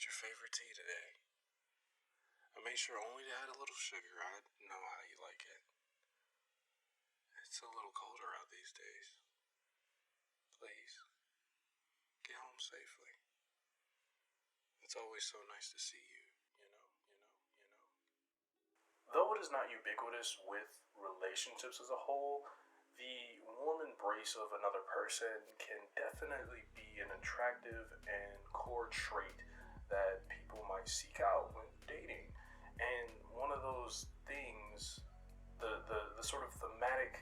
made your favorite tea today. I made sure only to add a little sugar. I know how you like it. It's a little colder out these days. Please, get home safely. It's always so nice to see you, you know. Though it is not ubiquitous with relationships as a whole, the warm embrace of another person can definitely be an attractive and core trait that people might seek out when dating. And one of those things, the sort of thematic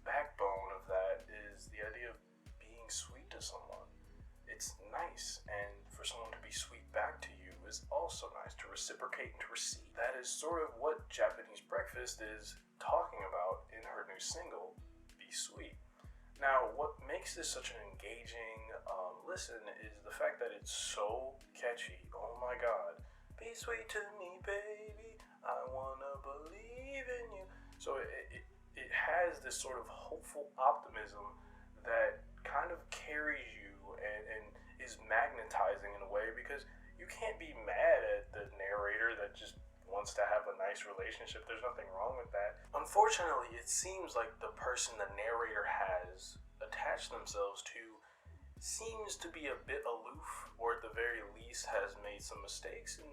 backbone of that is the idea of being sweet to someone. It's nice, and for someone to be sweet back to you is also nice, to reciprocate and to receive. That is sort of what Japanese Breakfast is talking about in her new single, Be Sweet. Now, what makes this such an engaging listen is the fact that it's so catchy. Oh my god. Be sweet to me, baby. I wanna believe in you. So it has this sort of hopeful optimism that kind of carries you and is magnetizing in a way, because you can't be mad at the narrator that just wants to have a nice relationship. There's nothing wrong with that. Unfortunately, it seems like the person the narrator has attached themselves to seems to be a bit aloof, or at the very least has made some mistakes. And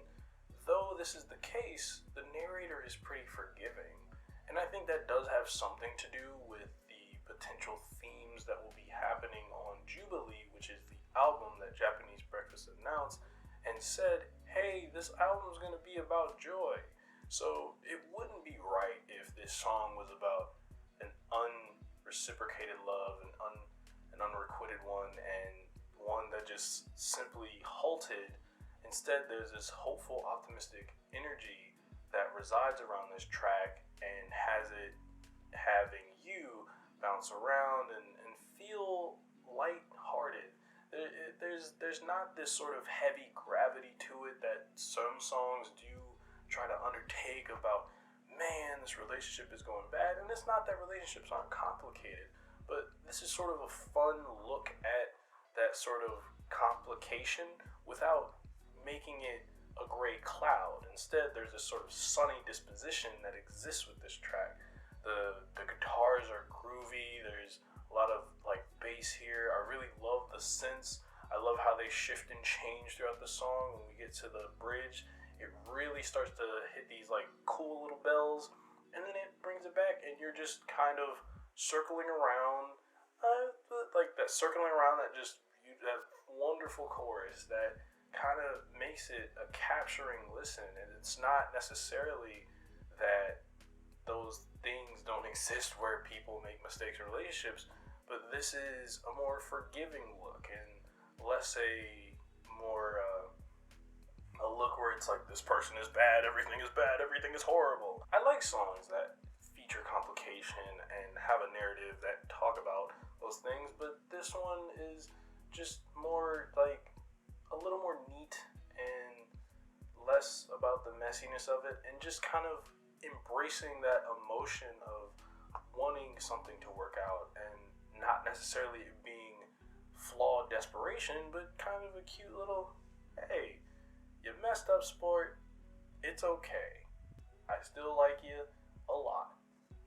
though this is the case, the narrator is pretty forgiving. And I think that does have something to do with the potential themes that will be happening on Jubilee, which is the album that Japanese Breakfast announced and said, hey, this album's going to be about joy. So it wouldn't be right if this song was about an unreciprocated love, an unrequited one, and one that just simply halted. Instead, there's this hopeful, optimistic energy that resides around this track and has it having you bounce around and feel light-hearted. There's not this sort of heavy gravity to it that some songs do try to undertake about, man, this relationship is going bad. And it's not that relationships aren't complicated, but this is sort of a fun look at that sort of complication without making it a gray cloud. Instead, there's this sort of sunny disposition that exists with this track. The guitars are groovy. There's a lot of like bass here. I really love the synths. I love how they shift and change throughout the song. When we get to the bridge, it really starts to hit these like cool little bells, and then it brings it back, and you're just kind of circling around, like that circling around that that wonderful chorus that kind of makes it a capturing listen. And it's not necessarily that those things don't exist where people make mistakes in relationships, but this is a more forgiving look and less a more a look where it's like, this person is bad, everything is horrible. I like songs that feature complication and have a narrative that talk about those things, but this one is just more like a little more neat and less about the messiness of it, and just kind of embracing that emotion of wanting something to work out, and not necessarily being flawed desperation, but kind of a cute little, hey, you messed up, sport, it's okay, I still like you a lot,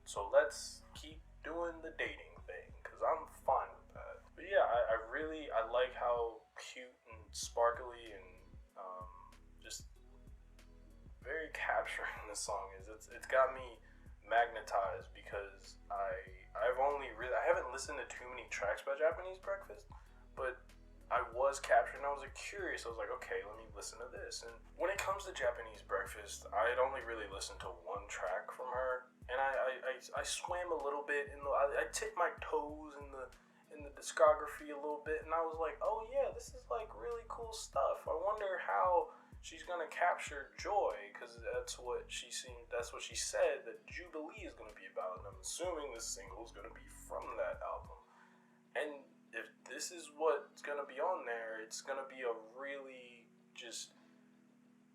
so let's keep doing the dating thing, because I'm fine with that. But yeah, I like how cute and sparkly and just very capturing this song is. It's got me magnetized, because I haven't listened to too many tracks by Japanese Breakfast, but I was captured and I was curious. I was like, okay, let me listen to this. And when it comes to Japanese Breakfast, I had only really listened to one track from her, and I swam a little bit I tipped my toes in the discography a little bit, and I was like, oh yeah, this is like really cool stuff. I wonder how she's gonna capture joy, because that's what she said that Jubilee is gonna be about, and I'm assuming this single is gonna be from that album. And if this is what's gonna be on there, it's gonna be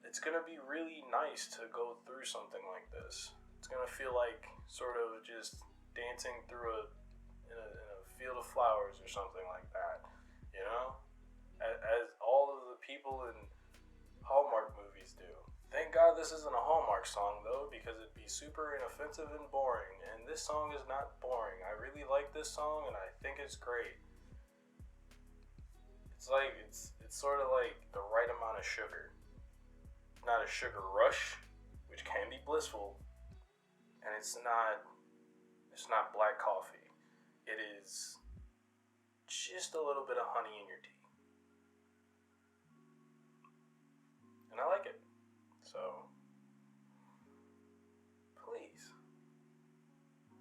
it's gonna be really nice to go through something like this. It's gonna feel like sort of just dancing through in a field of flowers or something like that, you know? As all of the people in this isn't a Hallmark song though, because it'd be super inoffensive and boring. And this song is not boring. I really like this song, and I think it's great. It's sort of like the right amount of sugar. Not a sugar rush, which can be blissful, and it's not black coffee. It is just a little bit of honey in your tea. And I like it. So please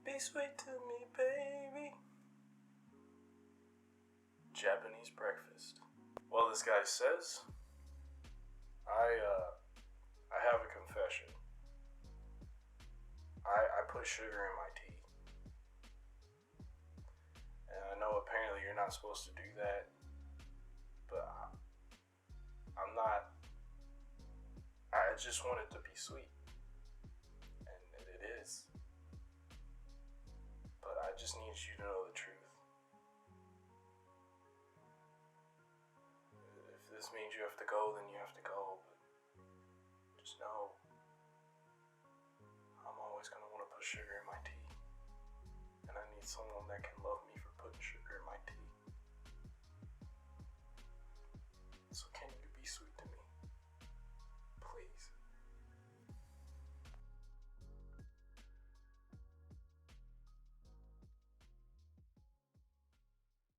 be sweet to me, baby. Japanese breakfast. Well, this guy says, I have a confession. I put sugar in my tea. And I know apparently you're not supposed to do that, but I'm not. I just want it to be sweet. And it is. But I just need you to know the truth. If this means you have to go, then you have to go. But just know, I'm always going to want to put sugar in my tea. And I need someone that can love me